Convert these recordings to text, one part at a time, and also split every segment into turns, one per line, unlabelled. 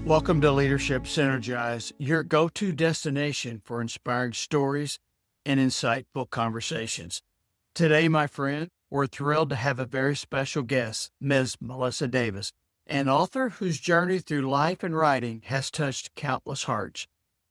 Welcome to Leadership Synergized, your go-to destination for inspiring stories and insightful conversations. Today, my friend, we're thrilled to have a very special guest, Ms. Melissa Davis, an author whose journey through life and writing has touched countless hearts.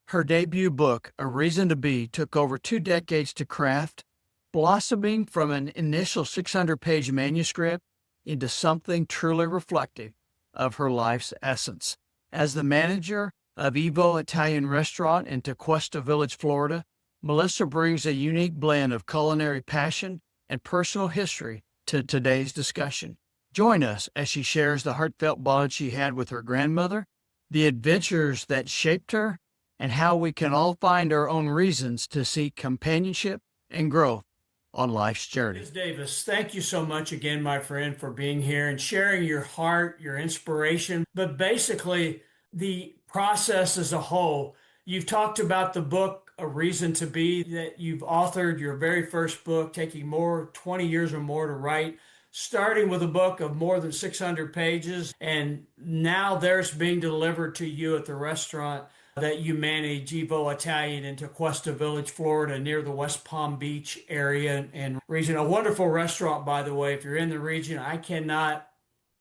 Her debut book, A Reason to Be, took over 2 decades to craft, blossoming from an initial 600-page manuscript into something truly reflective of her life's essence. As the manager of Evo Italian Restaurant in Tequesta Village, Florida, Melissa brings a unique blend of culinary passion and personal history to today's discussion. Join us as she shares the heartfelt bond she had with her grandmother, the adventures that shaped her, and how we can all find our own reasons to seek companionship and growth on life's journey.
Ms. Davis, thank you so much again, my friend, for being here and sharing your heart, your inspiration, but basically the process as a whole. You've talked about the book, A Reason to Be, that you've authored your very first book, taking 20 years or more to write, starting with a book of more than 600 pages, and now there's being delivered to you at the restaurant that you manage, Evo Italian in Tequesta Village, Florida, near the West Palm Beach area and region. A wonderful restaurant, by the way. If you're in the region, I cannot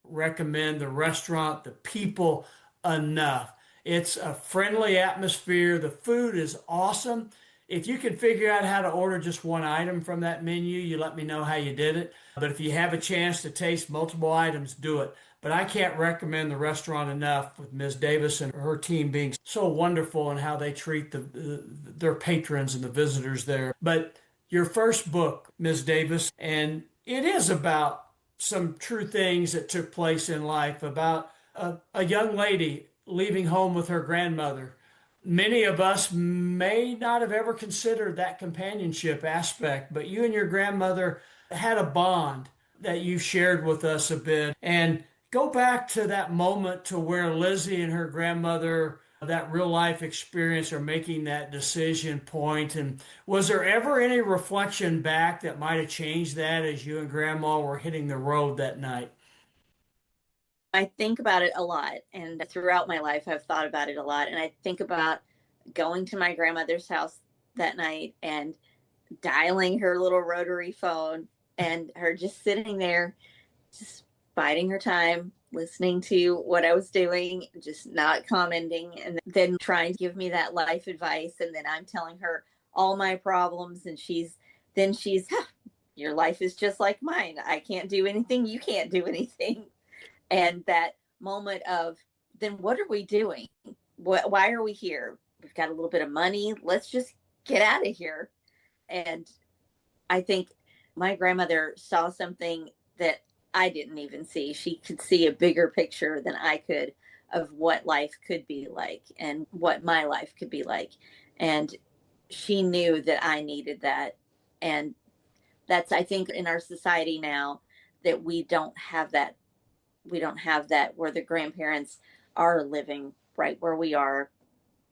recommend the restaurant, the people enough. It's a friendly atmosphere. The food is awesome. If you can figure out how to order just one item from that menu, you let me know how you did it. But if you have a chance to taste multiple items, do it. But I can't recommend the restaurant enough, with Ms. Davis and her team being so wonderful in how they treat their patrons and the visitors there. But your first book, Ms. Davis, and it is about some true things that took place in life, about a young lady leaving home with her grandmother. Many of us may not have ever considered that companionship aspect, but you and your grandmother had a bond that you shared with us a bit. And go back to that moment to where Lizzie and her grandmother, that real life experience, are making that decision point. And was there ever any reflection back that might have changed that as you and grandma were hitting the road that night?
I think about it a lot, and throughout my life, I've thought about it a lot. And I think about going to my grandmother's house that night and dialing her little rotary phone and her just sitting there, just biding her time, listening to what I was doing, just not commenting, and then trying to give me that life advice. And then I'm telling her all my problems, and she's, your life is just like mine. I can't do anything. You can't do anything. And that moment of, then what are we doing? Why are we here? We've got a little bit of money. Let's just get out of here. And I think my grandmother saw something that I didn't even see. She could see a bigger picture than I could of what life could be like and what my life could be like. And she knew that I needed that. And that's, I think, in our society now, that we don't have that. We don't have that where the grandparents are living right where we are,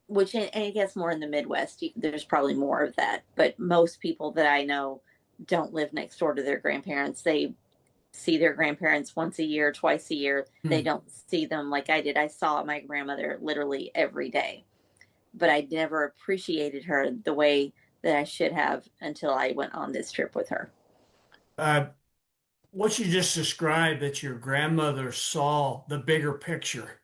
which, and I guess more in the Midwest, there's probably more of that. But most people that I know don't live next door to their grandparents. They see their grandparents once a year, twice a year. They don't see them like I did. I saw my grandmother literally every day, but I never appreciated her the way that I should have until I went on this trip with her.
What you just described, that your grandmother saw the bigger picture,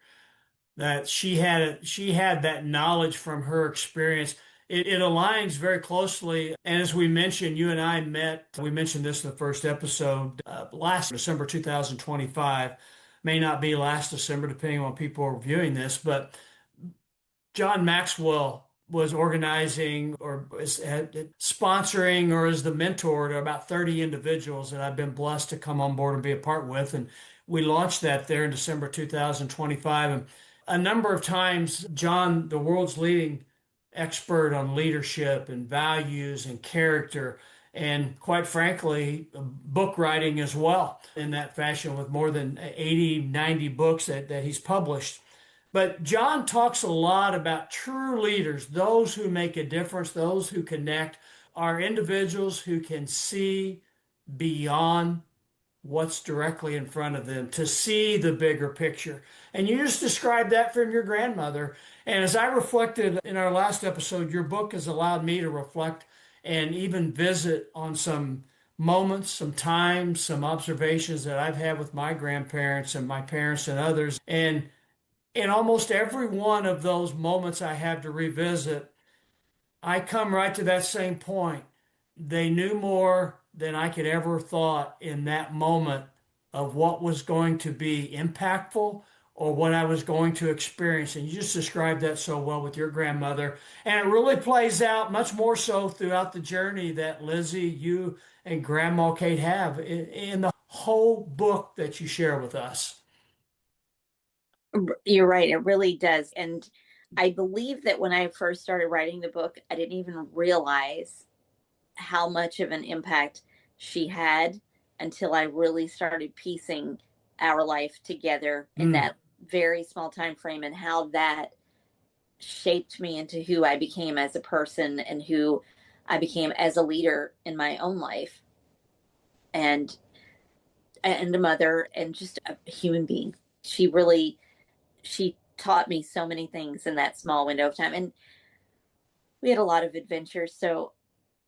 that she had that knowledge from her experience. It aligns very closely. And as we mentioned, you and I met, we mentioned this in the first episode, last December 2025. May not be last December, depending on when people are viewing this, but John Maxwell was organizing or sponsoring or is the mentor to about 30 individuals that I've been blessed to come on board and be a part with. And we launched that there in December 2025. And a number of times, John, the world's leading expert on leadership and values and character, and quite frankly, book writing as well, in that fashion, with more than 80, 90 books that he's published. But John talks a lot about true leaders, those who make a difference, those who connect, are individuals who can see beyond what's directly in front of them, to see the bigger picture. And you just described that from your grandmother. And as I reflected in our last episode, your book has allowed me to reflect and even visit on some moments, some times, some observations that I've had with my grandparents and my parents and others. And in almost every one of those moments I have to revisit, I come right to that same point. They knew more than I could ever thought in that moment of what was going to be impactful or what I was going to experience. And you just described that so well with your grandmother. And it really plays out much more so throughout the journey that Lizzie, you, and Grandma Kate have in the whole book that you share with us.
You're right. It really does. And I believe that when I first started writing the book, I didn't even realize how much of an impact she had until I really started piecing our life together in
Mm.
that very small time frame, and how that shaped me into who I became as a person and who I became as a leader in my own life, and a mother, and just a human being. She taught me so many things in that small window of time, and we had a lot of adventures. So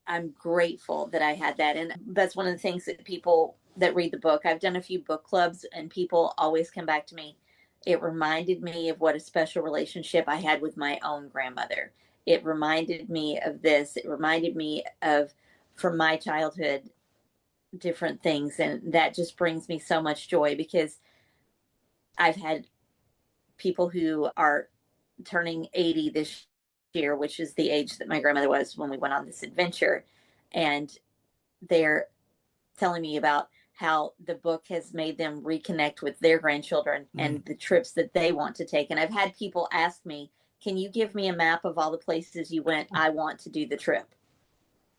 I'm grateful that I had that. And that's one of the things that people that read the book, I've done a few book clubs, and people always come back to me. It reminded me of what a special relationship I had with my own grandmother. It reminded me of this. It reminded me of, from my childhood, different things. And that just brings me so much joy, because I've had people who are turning 80 this year, which is the age that my grandmother was when we went on this adventure. And they're telling me about how the book has made them reconnect with their grandchildren and the trips that they want to take. And I've had people ask me, can you give me a map of all the places you went? I want to do the trip.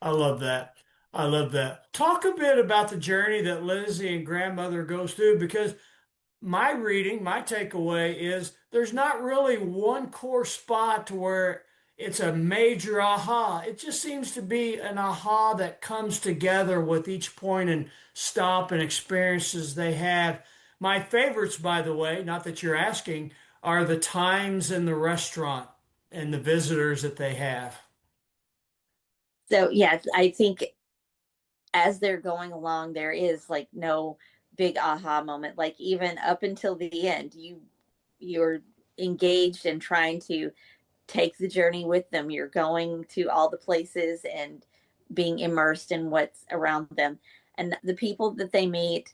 I love that. I love that. Talk a bit about the journey that Lizzie and grandmother goes through, because my reading, my takeaway is there's not really one core spot to where it's a major aha. It just seems to be an aha that comes together with each point and stop and experiences they have. My favorites, by the way, not that you're asking, are the times in the restaurant and the visitors that they have.
So, yes, I think as they're going along, there is like no big aha moment. Like, even up until the end, you're engaged and trying to take the journey with them. You're going to all the places and being immersed in what's around them, and the people that they meet,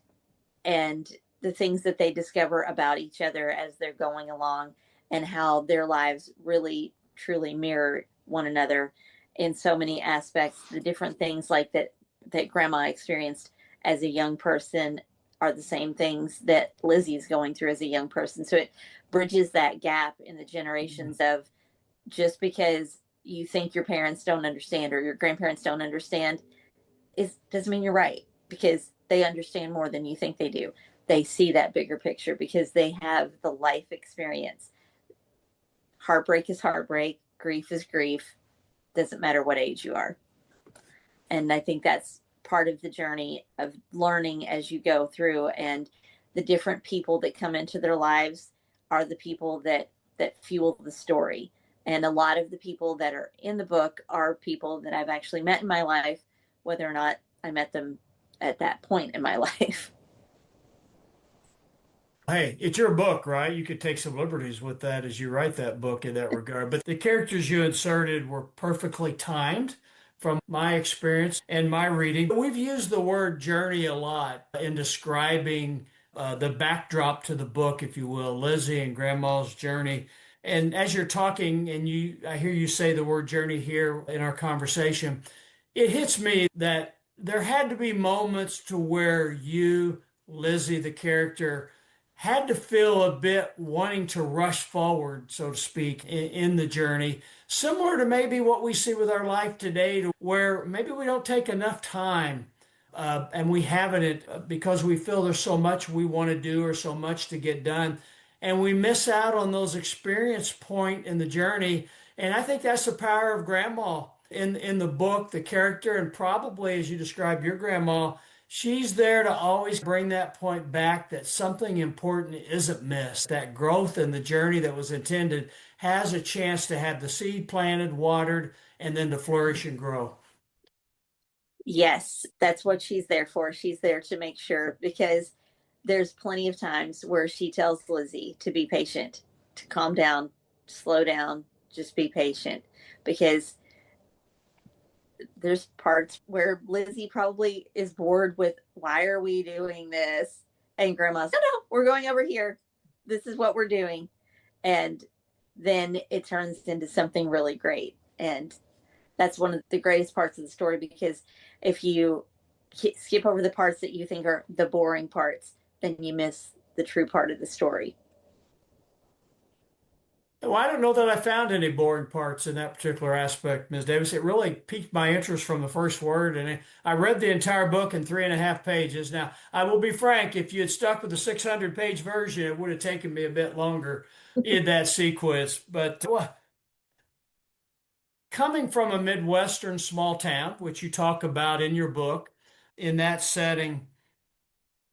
and the things that they discover about each other as they're going along, and how their lives really truly mirror one another in so many aspects. The different things like that grandma experienced as a young person are the same things that Lizzie's going through as a young person. So it bridges that gap in the generations of, just because you think your parents don't understand or your grandparents don't understand doesn't mean you're right, because they understand more than you think they do. They see that bigger picture because they have the life experience. Heartbreak is heartbreak, grief is grief, doesn't matter what age you are. And I think that's part of the journey of learning as you go through. And the different people that come into their lives are the people that fuel the story. And a lot of the people that are in the book are people that I've actually met in my life, whether or not I met them at that point in my life.
Hey, it's your book, right? You could take some liberties with that as you write that book in that regard. But the characters you inserted were perfectly timed from my experience and my reading. We've used the word journey a lot in describing the backdrop to the book, if you will, Lizzie and Grandma's journey. And as you're talking, and I hear you say the word journey here in our conversation, it hits me that there had to be moments to where you, Lizzie, the character, had to feel a bit wanting to rush forward, so to speak, in the journey, similar to maybe what we see with our life today, to where maybe we don't take enough time, and we haven't it because we feel there's so much we want to do or so much to get done, and we miss out on those experience point in the journey. And I think that's the power of grandma in the book, the character, and probably as you described your grandma, She's there to always bring that point back that something important isn't missed. That growth and the journey that was intended has a chance to have the seed planted, watered, and then to flourish and grow.
Yes, that's what she's there for. She's there to make sure, because there's plenty of times where she tells Lizzie to be patient, to calm down, slow down, just be patient, because there's parts where Lizzie probably is bored with, why are we doing this? And Grandma's, no, no, we're going over here. This is what we're doing. And then it turns into something really great. And that's one of the greatest parts of the story, because if you skip over the parts that you think are the boring parts, then you miss the true part of the story.
Well, I don't know that I found any boring parts in that particular aspect, Ms. Davis. It really piqued my interest from the first word, and I read the entire book in 3.5 pages. Now, I will be frank, if you had stuck with the 600-page version, it would have taken me a bit longer in that sequence. But coming from a Midwestern small town, which you talk about in your book, in that setting,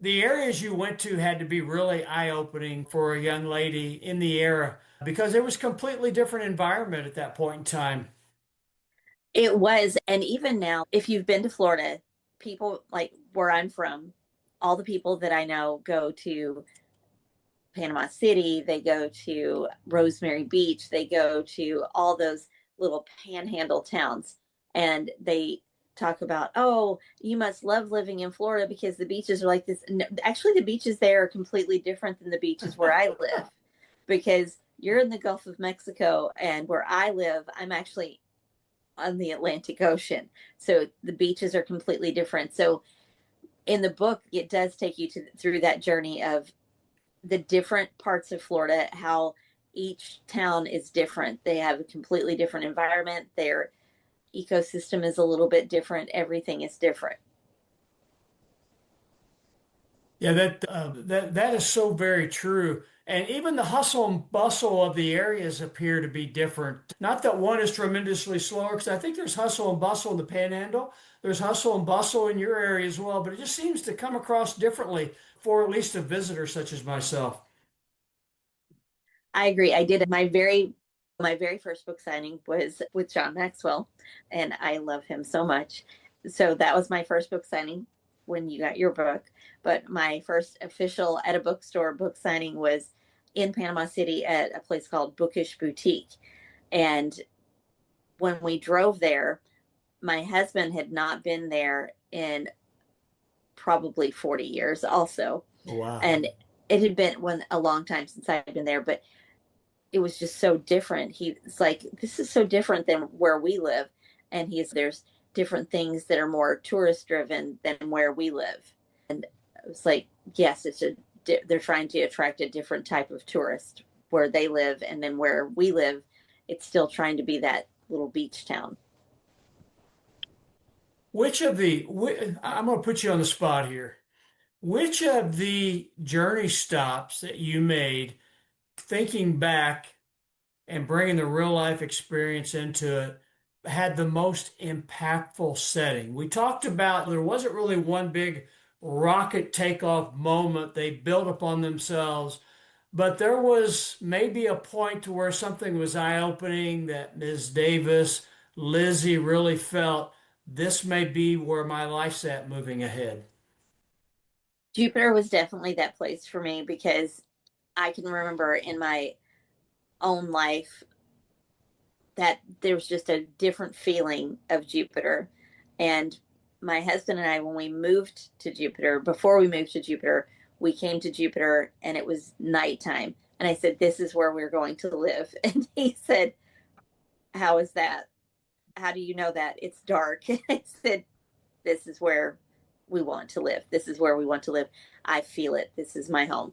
the areas you went to had to be really eye-opening for a young lady in the era because it was a completely different environment at that point in time.
It was. And even now, if you've been to Florida, people like where I'm from, all the people that I know go to Panama City, they go to Rosemary Beach, they go to all those little panhandle towns, and they talk about, oh, you must love living in Florida because the beaches are like this. No, actually, the beaches there are completely different than the beaches where I live, because you're in the Gulf of Mexico, and where I live, I'm actually on the Atlantic Ocean. So the beaches are completely different. So in the book, it does take you through that journey of the different parts of Florida, how each town is different. They have a completely different environment. Their ecosystem is a little bit different. Everything is different.
Yeah, that is so very true. And even the hustle and bustle of the areas appear to be different. Not that one is tremendously slower, because I think there's hustle and bustle in the Panhandle. There's hustle and bustle in your area as well, but it just seems to come across differently for at least a visitor such as myself.
I agree. I did my very first book signing was with John Maxwell, and I love him so much. So that was my first book signing when you got your book. But my first official at a bookstore book signing was in Panama City at a place called Bookish Boutique. And when we drove there, my husband had not been there in probably 40 years also.
Wow.
And it had been a long time since I had been there, but it was just so different. He's like, this is so different than where we live. And there's different things that are more tourist driven than where we live. And it was like, yes, they're trying to attract a different type of tourist where they live. And then where we live, it's still trying to be that little beach town.
I'm going to put you on the spot here. Which of the journey stops that you made, thinking back and bringing the real life experience into it, had the most impactful setting? We talked about there wasn't really one big rocket takeoff moment. They built upon themselves, but there was maybe a point to where something was eye-opening that Ms. Davis, Lizzie really felt this may be where my life's at moving ahead.
Jupiter was definitely that place for me, because I can remember in my own life that there was just a different feeling of Jupiter. And my husband and I, when we moved to Jupiter, before we moved to Jupiter, we came to Jupiter and it was nighttime. And I said, this is where we're going to live. And he said, how is that? How do you know that? It's dark. And I said, this is where we want to live. This is where we want to live. I feel it. This is my home.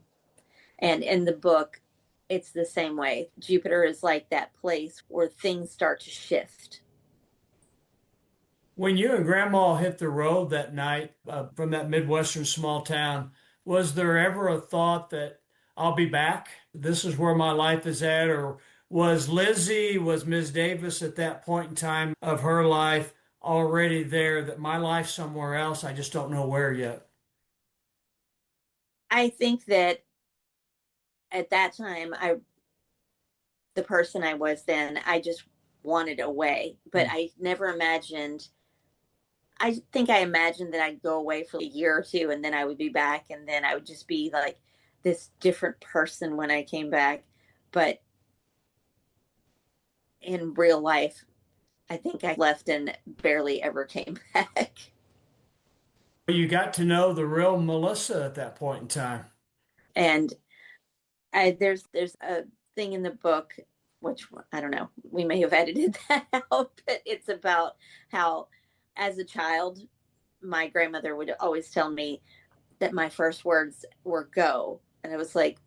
And in the book, it's the same way. Jupiter is like that place where things start to shift.
When you and Grandma hit the road that night from that Midwestern small town, was there ever a thought that I'll be back? This is where my life is at? Or was Ms. Davis at that point in time of her life already there, that my life's somewhere else. I just don't know where yet.
I think that at that time, the person I was then, I just wanted away, but
Mm.
I never imagined. I think I imagined that I'd go away for a year or two and then I would be back and then I would just be like this different person when I came back. But in real life, I think I left and barely ever came back.
You got to know the real Melissa at that point in time.
And there's a thing in the book, which I don't know, we may have edited that out, but it's about how as a child, my grandmother would always tell me that my first words were go. And it was like,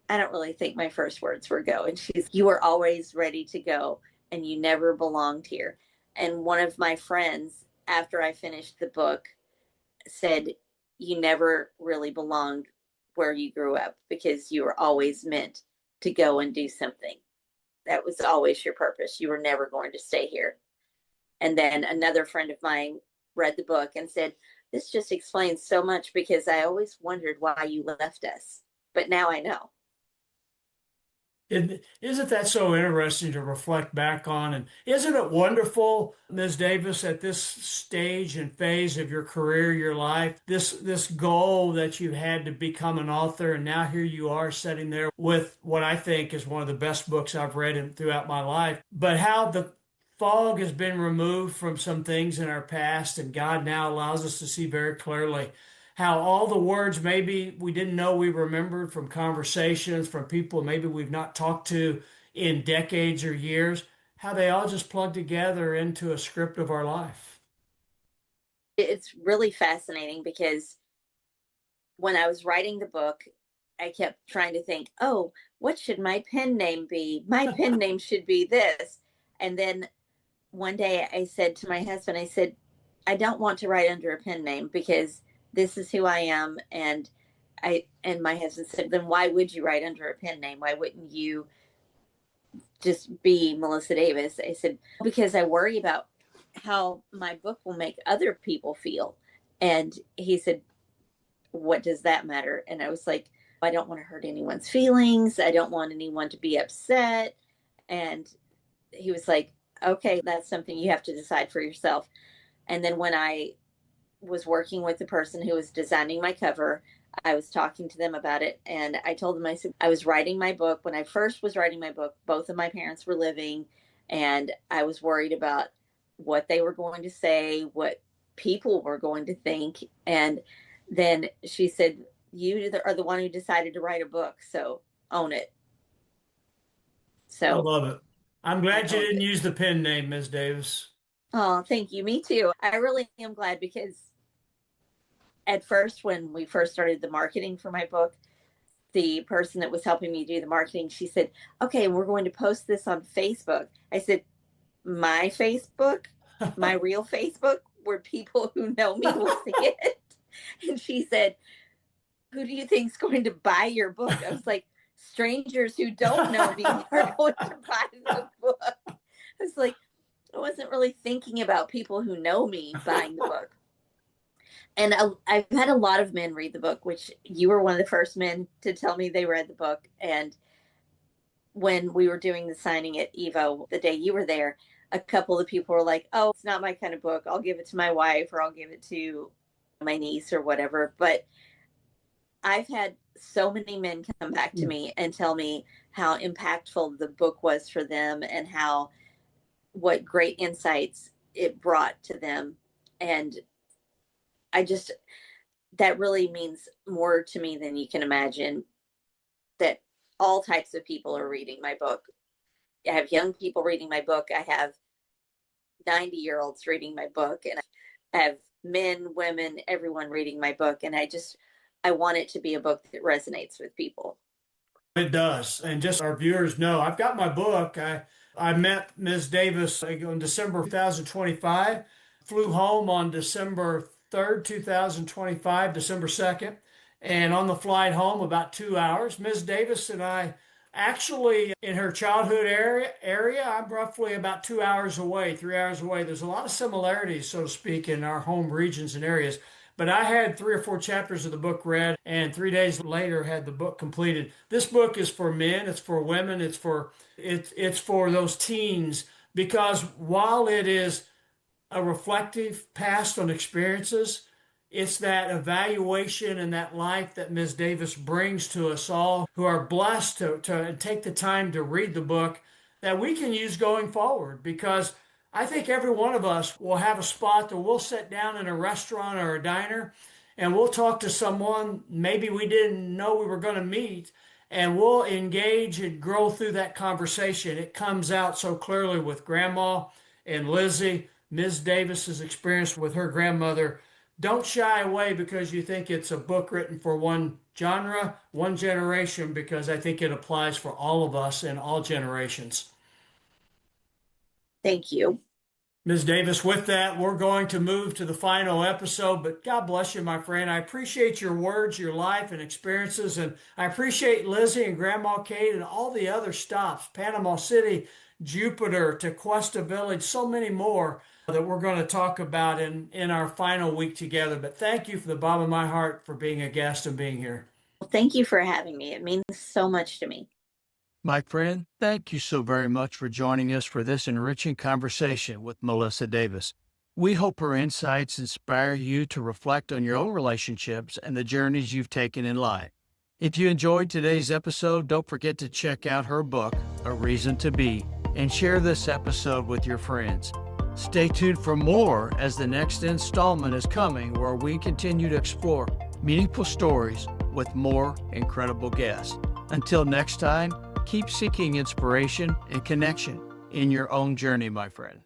I don't really think my first words were go. And you were always ready to go and you never belonged here. And one of my friends, after I finished the book, said, you never really belonged where you grew up because you were always meant to go and do something. That was always your purpose. You were never going to stay here. And then another friend of mine read the book and said, this just explains so much because I always wondered why you left us. But now I know.
Isn't that so interesting to reflect back on? And isn't it wonderful, Ms. Davis, at this stage and phase of your career, your life, this goal that you had to become an author, and now here you are sitting there with what I think is one of the best books I've read throughout my life. But how the fog has been removed from some things in our past, and God now allows us to see very clearly how all the words maybe we didn't know we remembered from conversations from people maybe we've not talked to in decades or years, how they all just plug together into a script of our life.
It's really fascinating because when I was writing the book, I kept trying to think, oh, what should my pen name be? My pen name should be this. And then one day I said to my husband, I said, I don't want to write under a pen name because this is who I am. And my husband said, then why would you write under a pen name? Why wouldn't you just be Melissa Davis? I said, because I worry about how my book will make other people feel. And he said, what does that matter? And I was like, I don't want to hurt anyone's feelings. I don't want anyone to be upset. And he was like, okay, that's something you have to decide for yourself. And then when I was working with the person who was designing my cover, I was talking to them about it. And I told them, I said, I was writing my book. When I first was writing my book, both of my parents were living. And I was worried about what they were going to say, what people were going to think. And then she said, you are the one who decided to write a book. So own it.
I
So
love it. I'm
I
glad you
owned
didn't
it.
use the pen name, Ms. Davis.
Oh, thank you. Me too. I really am glad because at first, when we first started the marketing for my book, the person that was helping me do the marketing, she said, okay, we're going to post this on Facebook. I said, my Facebook, my real Facebook, where people who know me will see it. And she said, who do you think's going to buy your book? I was like, strangers who don't know me are going to buy the book. I was like, I wasn't really thinking about people who know me buying the book. And I've had a lot of men read the book, which you were one of the first men to tell me they read the book. And when we were doing the signing at Evo, the day you were there, a couple of people were like, oh, it's not my kind of book. I'll give it to my wife or I'll give it to my niece or whatever. But I've had so many men come back to me and tell me how impactful the book was for them and how what great insights it brought to them. And I just, that really means more to me than you can imagine, that all types of people are reading my book. I have young people reading my book. I have 90-year-olds reading my book, and I have men, women, everyone reading my book. And I want it to be a book that resonates with people.
It does. And just our viewers know, I've got my book. I met Ms. Davis in December 2025, flew home on December 3rd, 2025, December 2nd. And on the flight home, about 2 hours, Ms. Davis and I Actually, in her childhood area, I'm roughly about 2 hours away, 3 hours away. There's a lot of similarities, so to speak, in our home regions and areas. But I had 3 or 4 chapters of the book read, and 3 days later had the book completed. This book is for men, it's for women, it's for those teens, because while it is a reflective past on experiences, it's that evaluation and that life that Ms. Davis brings to us all who are blessed to take the time to read the book that we can use going forward. Because I think every one of us will have a spot that we'll sit down in a restaurant or a diner and we'll talk to someone maybe we didn't know we were going to meet, and we'll engage and grow through that conversation. It comes out so clearly with Grandma and Lizzie, Ms. Davis's experience with her grandmother. Don't shy away because you think it's a book written for one genre, one generation, because I think it applies for all of us in all generations.
Thank you.
Ms. Davis, with that, we're going to move to the final episode, but God bless you, my friend. I appreciate your words, your life and experiences, and I appreciate Lizzie and Grandma Kate and all the other stops, Panama City, Jupiter, Tequesta Village, so many more that we're going to talk about in our final week together. But thank you from the bottom of my heart for being a guest and being here.
Well, thank you for having me. It means so much to me.
My friend, thank you so very much for joining us for this enriching conversation with Melissa Davis. We hope her insights inspire you to reflect on your own relationships and the journeys you've taken in life. If you enjoyed today's episode, don't forget to check out her book, A Reason to Be, and share this episode with your friends. Stay tuned for more, as the next installment is coming, where we continue to explore meaningful stories with more incredible guests. Until next time, keep seeking inspiration and connection in your own journey, my friend.